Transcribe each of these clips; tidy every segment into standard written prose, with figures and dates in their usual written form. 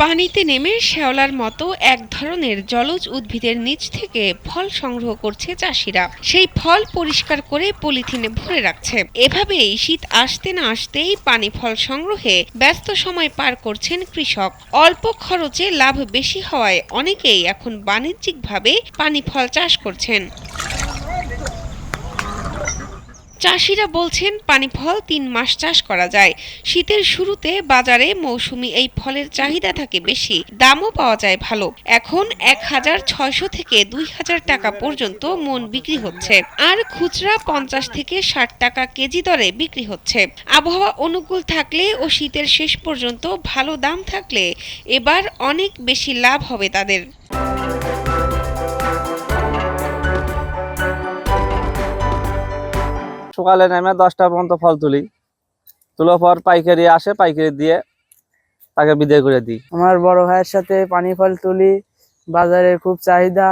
পানিতে নেমে শ্যাওলার মতো এক ধরনের জলজ উদ্ভিদের নিচ থেকে ফল সংগ্রহ করছে চাষিরা। সেই ফল পরিষ্কার করে পলিথিনে ভরে রাখছে। এভাবেই শীত আসতে না আসতেই পানি ফল সংগ্রহে ব্যস্ত সময় পার করছেন কৃষক। অল্প খরচে লাভ বেশি হওয়ায় অনেকেই এখন বাণিজ্যিকভাবে পানি ফল চাষ করছেন। চাষিরা বলছেন পানি ফল ৩ মাস চাষ করা যায়। শীতের শুরুতে বাজারে মৌসুমী এই ফলের চাহিদা থাকে বেশি, দামও পাওয়া যায় ভালো। এখন ১,৬০০ থেকে ২,০০০ টাকা পর্যন্ত মন বিক্রি হচ্ছে, আর খুচরা ৫০ থেকে ৬০ টাকা কেজি দরে বিক্রি হচ্ছে। আবহাওয়া অনুকূল থাকলে ও শীতের শেষ পর্যন্ত ভালো দাম থাকলে এবার অনেক বেশি লাভ হবে তাদের। সকালে নেমে 10টা পর্যন্ত ফল তুলি, তোলার পর পাইকারি আসে, পাইকারি দিয়ে তাকে বিদায় করে দিই। আমার বড় ভাইয়ের সাথে পানি ফল তুলি, বাজারে খুব চাহিদা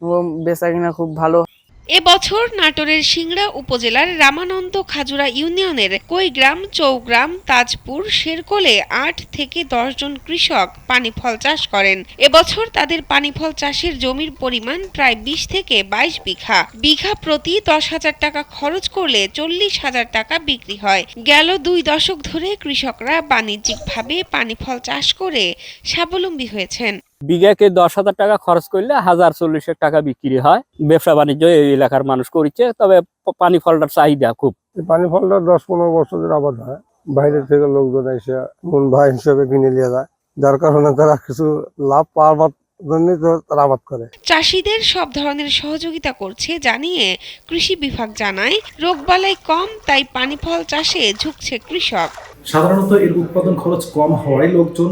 এবং বেচাকেনা খুব ভালো। এবছর নাটোরের সিংড়া উপজেলার রামানন্দ খাজুরা ইউনিয়নের কৈগ্রাম, চৌগ্রাম, তাজপুর, শেরকোলে ৮ থেকে ১০ জন কৃষক পানি ফল চাষ করেন। এবছর তাদের পানি ফল চাষের জমির পরিমাণ প্রায় ২০ থেকে ২২ বিঘা। বিঘা প্রতি ১০,০০০ টাকা খরচ করলে ৪০,০০০ টাকা বিক্রি হয়। গেল ২ দশক ধরে কৃষকরা বাণিজ্যিকভাবে পানি ফল চাষ করে স্বাবলম্বী হয়েছেন। বিঘাকে ১০,০০০ টাকা খরচ করলে ১,০৪০ টাকা বিক্রি হয়। ব্যবসা বাণিজ্য এই এলাকার মানুষ করছে, তবে পানি ফলটার চাহিদা খুব। পানি ফলটা ১০-১৫ বছরের আবাদ হয়। বাইরে থেকে লোকজন এসে মন ভাই হিসেবে কিনে নিয়ে যায়, যার কারণে তারা কিছু লাভ পাওয়ার জন্য তারা আবাদ করে। চাষিদের সব ধরনের সহযোগিতা করছে জানিয়ে কৃষি বিভাগ জানায়, রোগবালাই কম, তাই পানি ফল চাষে ঝুঁকছে কৃষক। সাধারণত এর উৎপাদন খরচ কম হওয়ায় লোকজন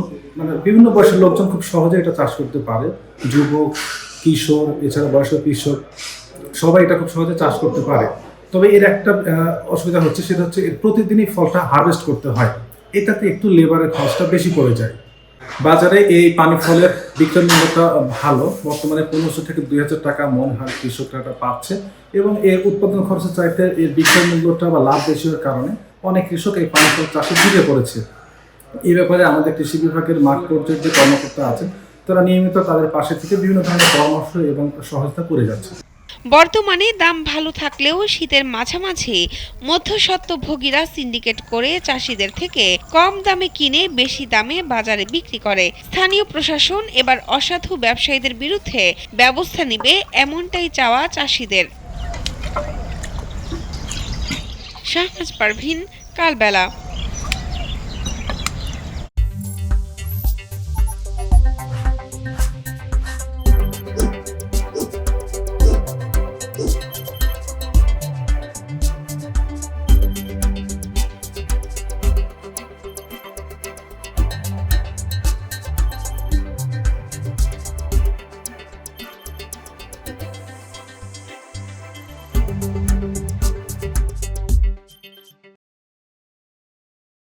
বিভিন্ন বয়সের লোকজন খুব সহজে এটা চাষ করতে পারে। যুবক, কিশোর, এছাড়া বয়স্ক কৃষক সবাই এটা খুব সহজে চাষ করতে পারে। তবে এর একটা অসুবিধা হচ্ছে, সেটা হচ্ছে এর প্রতিদিনই ফলটা হারভেস্ট করতে হয়। এটাতে একটু লেবারের খরচটা বেশি পড়ে যায়। বাজারে এই পানি ফলের বিক্রয় মূল্যটা ভালো, বর্তমানে ১৫০০ থেকে ২,০০০ টাকা মন হার কৃষকরা পাচ্ছে, এবং এর উৎপাদন খরচের চাইতে এর বিক্রয় মূল্যটা বা লাভ বেশি হওয়ার কারণে অনেক কৃষক এই পানি ফল চাষে ঝুঁকে পড়েছে। এই ব্যাপারে আমাদের কৃষি বিভাগের মাঠ পর্যায়ের যে কর্মকর্তা আছেন, তারা নিয়মিত তাদের পাশে থেকে বিভিন্ন ধরনের পরামর্শ এবং সহায়তা করে যাচ্ছে। বর্তমানে দাম ভালো থাকলেও শীতের মাঝামাঝি মধ্যস্বত্বভোগীরা সিন্ডিকেট করে চাষিদের থেকে কম দামে কিনে বেশি দামে বাজারে বিক্রি করে। স্থানীয় প্রশাসন এবার অসাধু ব্যবসায়ীদের বিরুদ্ধে ব্যবস্থা নেবে, এমনটাই চাওয়া চাষিদের। শাহনাজ পারভীন, কালবেলা।